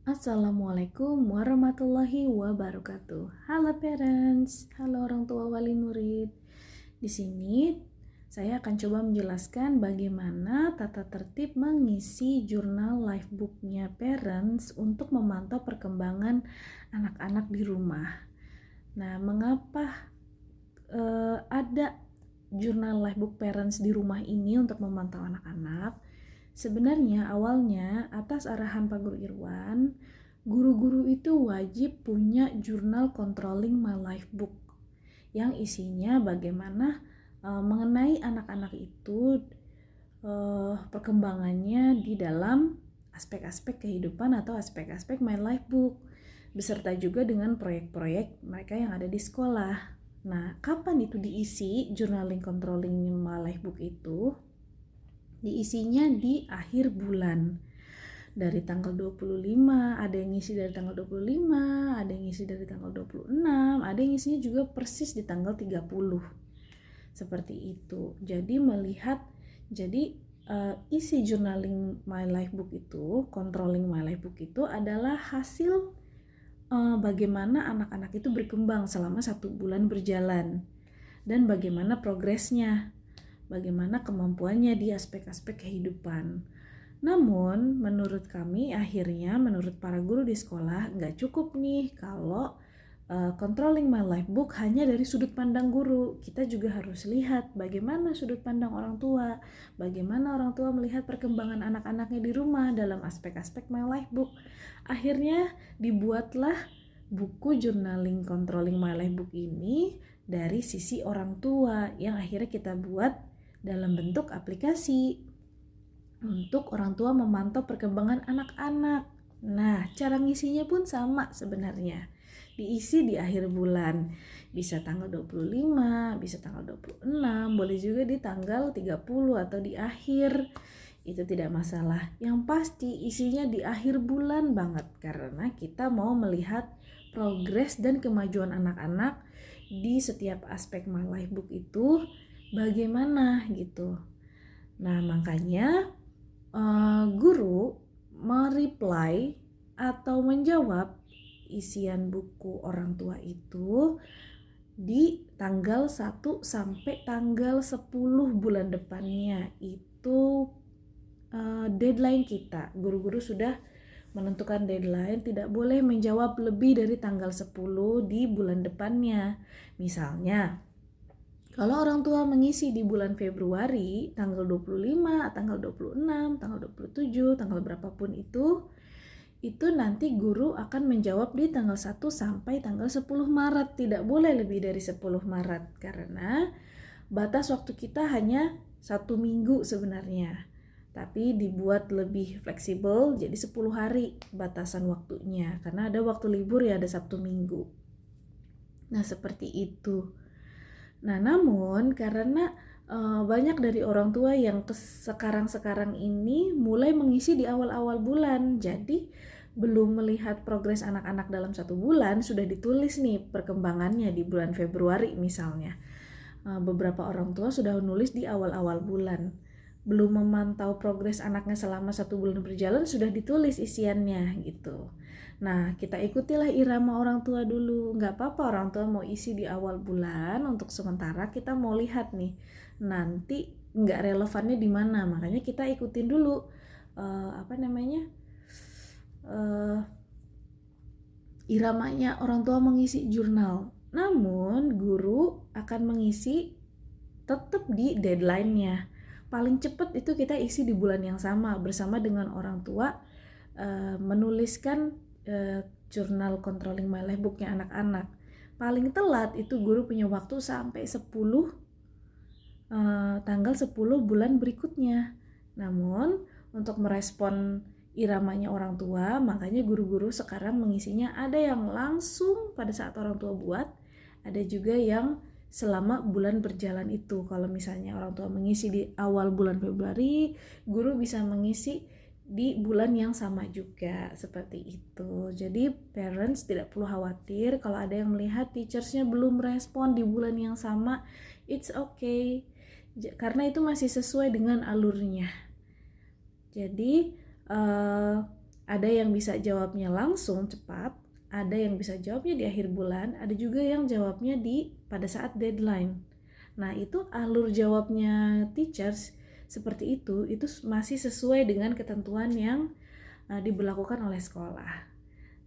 Assalamualaikum warahmatullahi wabarakatuh. Halo parents, halo orang tua wali murid. Di sini saya akan coba menjelaskan bagaimana tata tertib mengisi jurnal lifebooknya parents untuk memantau perkembangan anak-anak di rumah. Nah, mengapa ada jurnal lifebook parents di rumah ini untuk memantau anak-anak? Sebenarnya awalnya atas arahan Pak Guru Irwan, guru-guru itu wajib punya jurnal controlling my lifebook yang isinya bagaimana mengenai anak-anak itu perkembangannya di dalam aspek-aspek kehidupan atau aspek-aspek my lifebook beserta juga dengan proyek-proyek mereka yang ada di sekolah. Nah, kapan itu diisi journaling controlling my lifebook itu? Diisinya di akhir bulan. Dari tanggal 25, ada yang ngisi dari tanggal 25, ada yang ngisi dari tanggal 26, ada yang ngisinya juga persis di tanggal 30. Seperti itu. Jadi isi journaling my lifebook itu, controlling my lifebook itu adalah hasil bagaimana anak-anak itu berkembang selama 1 bulan berjalan dan bagaimana progresnya, bagaimana kemampuannya di aspek-aspek kehidupan. Namun menurut kami akhirnya, menurut para guru di sekolah, nggak cukup nih kalau controlling my lifebook hanya dari sudut pandang guru. Kita juga harus lihat bagaimana sudut pandang orang tua, bagaimana orang tua melihat perkembangan anak-anaknya di rumah dalam aspek-aspek my lifebook. Akhirnya dibuatlah buku journaling controlling my lifebook ini dari sisi orang tua yang akhirnya kita buat dalam bentuk aplikasi untuk orang tua memantau perkembangan anak-anak. Nah, cara ngisinya pun sama sebenarnya. Diisi di akhir bulan. Bisa tanggal 25, bisa tanggal 26, boleh juga di tanggal 30 atau di akhir. Itu tidak masalah. Yang pasti isinya di akhir bulan banget karena kita mau melihat progres dan kemajuan anak-anak di setiap aspek my lifebook itu bagaimana gitu. Nah, makanya guru mereply atau menjawab isian buku orang tua itu di tanggal 1 sampai tanggal 10 bulan depannya. Itu deadline kita. Guru-guru sudah menentukan deadline, tidak boleh menjawab lebih dari tanggal 10 di bulan depannya. Misalnya, kalau orang tua mengisi di bulan Februari, tanggal 25, tanggal 26, tanggal 27, tanggal berapapun itu nanti guru akan menjawab di tanggal 1 sampai tanggal 10 Maret. Tidak boleh lebih dari 10 Maret karena batas waktu kita hanya 1 minggu sebenarnya. Tapi dibuat lebih fleksibel jadi 10 hari batasan waktunya karena ada waktu libur ya, ada Sabtu Minggu. Nah, seperti itu. Nah, namun karena banyak dari orang tua yang sekarang-sekarang ini mulai mengisi di awal-awal bulan, jadi belum melihat progres anak-anak dalam 1 bulan, sudah ditulis nih perkembangannya di bulan Februari misalnya. Beberapa orang tua sudah menulis di awal-awal bulan. Belum memantau progres anaknya selama 1 bulan berjalan, sudah ditulis isiannya gitu. Nah, kita ikutilah irama orang tua dulu. Nggak apa-apa orang tua mau isi di awal bulan, untuk sementara kita mau lihat nih, nanti nggak relevannya di mana. Makanya kita ikutin dulu, iramanya orang tua mengisi jurnal. Namun, guru akan mengisi tetap di deadline-nya. Paling cepat itu kita isi di bulan yang sama bersama dengan orang tua, menuliskan jurnal controlling my lifebook-nya anak-anak. Paling telat itu guru punya waktu sampai tanggal 10 bulan berikutnya. Namun untuk merespon iramanya orang tua, makanya guru-guru sekarang mengisinya ada yang langsung pada saat orang tua buat, ada juga yang selama bulan berjalan itu. Kalau misalnya orang tua mengisi di awal bulan Februari, guru bisa mengisi di bulan yang sama juga, seperti itu. Jadi parents tidak perlu khawatir kalau ada yang melihat teachersnya belum respon di bulan yang sama, it's okay, karena itu masih sesuai dengan alurnya. Jadi Ada yang bisa jawabnya langsung cepat, ada yang bisa jawabnya di akhir bulan, ada juga yang jawabnya pada saat deadline. Nah, itu alur jawabnya teachers seperti itu masih sesuai dengan ketentuan yang diberlakukan oleh sekolah.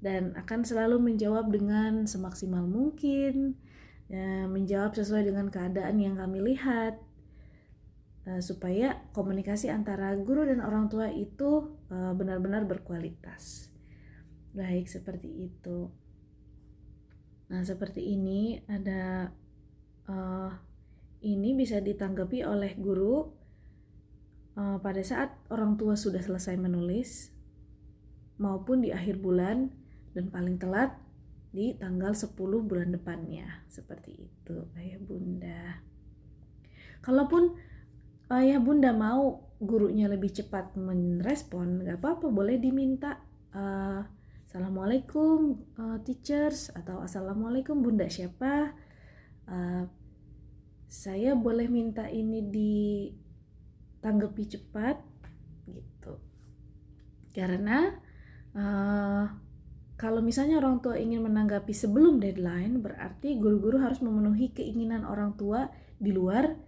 Dan akan selalu menjawab dengan semaksimal mungkin, menjawab sesuai dengan keadaan yang kami lihat, supaya komunikasi antara guru dan orang tua itu benar-benar berkualitas. Baik, seperti itu. Nah, seperti ini ini bisa ditanggapi oleh guru pada saat orang tua sudah selesai menulis maupun di akhir bulan dan paling telat di tanggal 10 bulan depannya. Seperti itu, Ayah Bunda. Kalaupun Ayah Bunda mau gurunya lebih cepat merespon, gak apa-apa, boleh diminta Assalamualaikum teachers, atau Assalamualaikum Bunda siapa, saya boleh minta ini ditanggapi cepat gitu. Karena kalau misalnya orang tua ingin menanggapi sebelum deadline, berarti guru-guru harus memenuhi keinginan orang tua di luar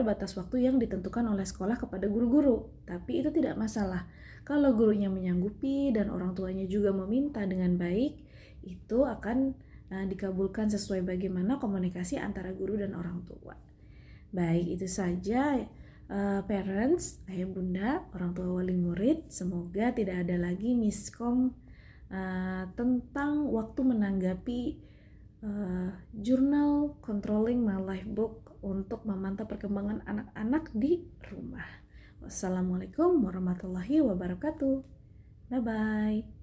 batas waktu yang ditentukan oleh sekolah kepada guru-guru. Tapi itu tidak masalah. Kalau gurunya menyanggupi dan orang tuanya juga meminta dengan baik, itu akan dikabulkan sesuai bagaimana komunikasi antara guru dan orang tua. Baik, itu saja parents, ayah bunda, orang tua wali murid. Semoga tidak ada lagi miskom tentang waktu menanggapi jurnal Controlling My Life Book untuk memantau perkembangan anak-anak di rumah. Wassalamualaikum warahmatullahi wabarakatuh. Bye-bye.